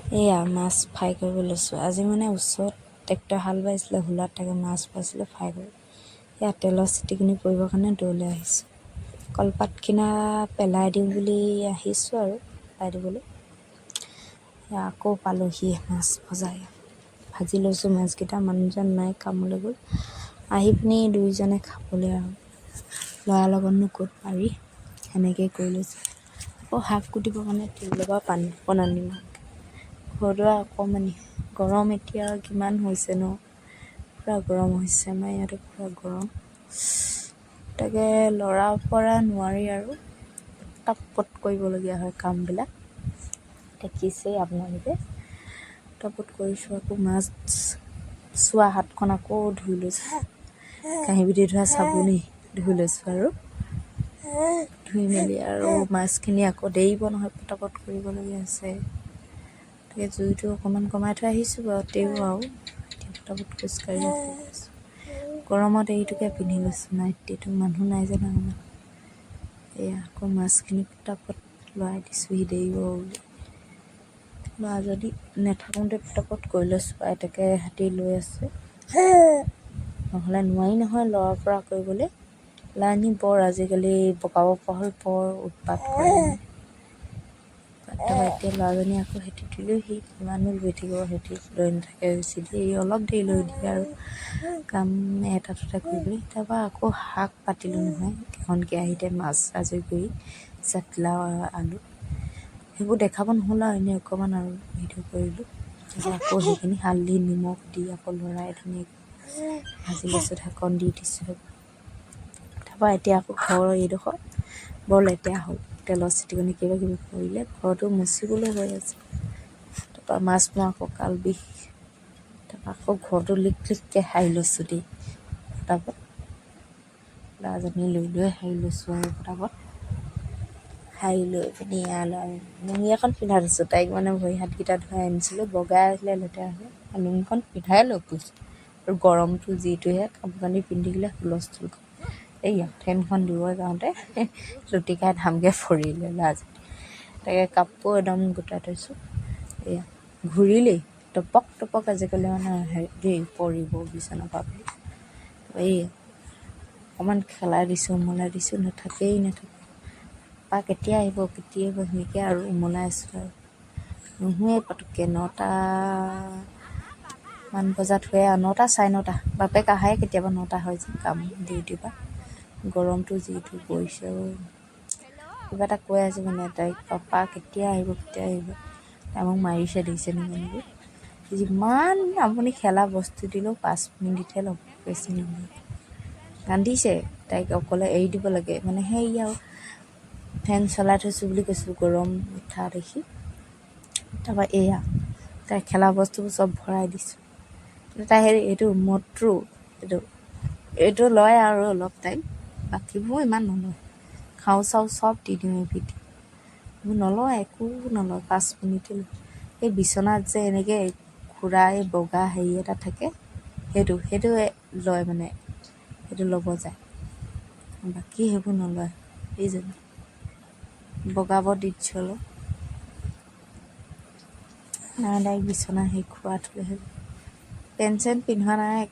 এয়া মাছ ফ্ৰাই কৰিব লৈছোঁ। আজি মানে ওচৰত ট্ৰেক্টৰ হাল বাইছিলে, হোলাত তাকে মাছ পাইছিলোঁ ফ্ৰাই কৰি। এয়া তেলৰ চিটিকনি পৰিবৰ কাৰণে দৌৰলৈ আহিছোঁ। কলপাত কিনা পেলাই দিওঁ বুলি আহিছোঁ আৰু পেলাই দিবলৈ। আকৌ পালোহি মাছ ভজাই ভাজি লৈছোঁ মাছকেইটা। মানুহজন নাই, কামলৈ গ'ল। আহি পিনি দুয়োজনে খাবলৈ আৰু ল'ৰাৰ লগতনো ক'ত পাৰি, সেনেকৈ কৰি লৈছোঁ। আকৌ শাক কুটিবৰ কাৰণে টেবুলৰ পৰা পানী অকণ আনিম। ঘৰটো অকণমানি গৰম এতিয়া কিমান হৈছে ন, পূৰা গৰম হৈছে আমাৰ ইয়াতে, পূৰা গৰম। তাকে লৰাৰ পৰা নোৱাৰি আৰু পটাপট কৰিবলগীয়া হয় কামবিলাক, দেখিছেই আপোনালোকে। পটাপট কৰিছোঁ। আকৌ মাছ চোৱা হাতখন আকৌ ধুই লৈছোঁ, কাঁহীবাতি ধোৱা চাবোনেই ধুই লৈছোঁ আৰু ধুই মেলি আৰু মাছখিনি আকৌ দেৰিব নহয়, পটাপট কৰিবলগীয়া হৈছে। তাকে জুইটো অকণমান কমাই থৈ আহিছোঁ বাৰু, তেও আৰু এতিয়া পটাপট খোজকাঢ়ি আছোঁ। গৰমত এইটোকে পিন্ধি লৈছোঁ, নাইটিটো। মানুহ নাই যে ডাঙৰ। এয়া আকৌ মাছখিনি পটাপট লৰাই দিছোঁহি দেৰিব বুলি। ল'ৰা যদি নাথাকোঁতে পটাপট কৰি লৈছোঁ। আইতাকে হাতী লৈ আছে, নহ'লে নোৱাৰি নহয় ল'ৰাৰ পৰা কৰিবলৈ। লাইনী বৰ আজিকালি পকাব পৰা হ'ল, বৰ উৎপাত কৰে। তাৰপৰা এতিয়া ল'ৰাজনী আকৌ হেঁতি দিলেও সি কিমানো লৈ থাকিব, হেঁতি লৈ নাথাকে, বেছি দেৰি অলপ দেৰি লৈ দিয়ে আৰু কাম এটা দুটা কৰিবলৈ। তাৰপৰা আকৌ শাক পাতিলোঁ নহয়, এখন কেৰাহীতে মাছ আজৰি কৰি, জাতিলাও আলু সেইবোৰ দেখাব নহ'ল আৰু এনেই অকণমান আৰু ভিডিঅ' কৰিলোঁ। তাৰপৰা আকৌ সেইখিনি হালধি নিমখ দি আকৌ লৰাই ধুনীয়াকৈ ভাজি লৈছোঁ, ঢাকন দি দিছোঁ। তাৰপৰা এতিয়া আকৌ ঘৰৰ এইডোখৰ বৰ লেতেৰা হ'ল, তেলৰ চিটিকনি কিবা কিবি পৰিলে। ঘৰটো মুচিবলৈ হৈ আছে। তাৰপৰা মাছ মৰা কঁকাল বিষ। তাৰপৰা আকৌ ঘৰটো লিক লিককৈ সাৰি লৈছোঁ দেই পটাপট। ল'ৰাজনী লৈ সাৰি লৈছোঁ আৰু পটাপট। সাৰি লৈ পিনি লুঙি এখন পিন্ধাই থৈছোঁ তাইক, মানে ভৰি হাতকেইটা ধুৱাই আনিছিলোঁ, বগাই আহিলে লেতেৰা হৈ। লুঙিখন পিন্ধাই লৈ ফুৰিছোঁ আৰু গৰমটো যিটোহে, কাপোৰ কানি পিন্ধিলে হুলস্থুল। এইয়া ফেনখন দিব যাওঁতে লুটি খাই ধামকৈ পৰিলে ল'ৰাজনী। তাকে কাপোৰ একদম গোটাই থৈছোঁ। এয়া ঘূৰিলেই টপক টপক আজিকালি মানে হেৰি পৰিব বিচনাৰ পৰা পৰি। এই অকণমান খেলাই দিছোঁ, উমলাই দিছোঁ, নাথাকে। পাপা কেতিয়া আহিব সেনেকৈ আৰু উমলাই আছোঁ আৰু নুশুৱেই পটককৈ। 9টা মান বজাত শুৱে আৰু 9টা চাৰে 9টা। বাপেক আহাই কেতিয়াবা 9টা হৈ যায় কাম ডিউটিৰ পৰা। গৰমটো যিটো পৰিছে, কিবা এটা কৈ আছোঁ মানে তাইক, পাপা কেতিয়া আহিব। তাই মোক মাৰিছে দিছে নেকি। যিমান আপুনি খেলা বস্তু দিলেও 5 মিনিটহে ল'ব, বেছি নহয়। কান্দিছে, তাইক অকলে এৰি দিব লাগে মানে। সেই আৰু ফেন চলাই থৈছোঁ বুলি কৈছোঁ, গৰম উঠা দেখি। তাৰপৰা এয়া তাই খেলা বস্তুবোৰ চব ভৰাই দিছোঁ। তাই এইটো মট্ৰু, এইটো লয় আৰু অলপ টাইম, বাকীবোৰ ইমান নলয়। খাওঁ চাওঁ চব দি দিওঁ এবিধ। নলয়, একো নলয়, 5 মিনিটে লয়। এই বিচনাত যে এনেকৈ খুৰা এই বগা হেৰি এটা থাকে, সেইটো লয় মানে, সেইটো ল'ব যায়। বাকী সেইবোৰ নলয়। এইজনী বগাব দি দিছোঁ অলপ। নাই, তাইক বিচনা সেই খোৱা থ'লেহে। পেঞ্চ চেন পিন্ধোৱা নাই।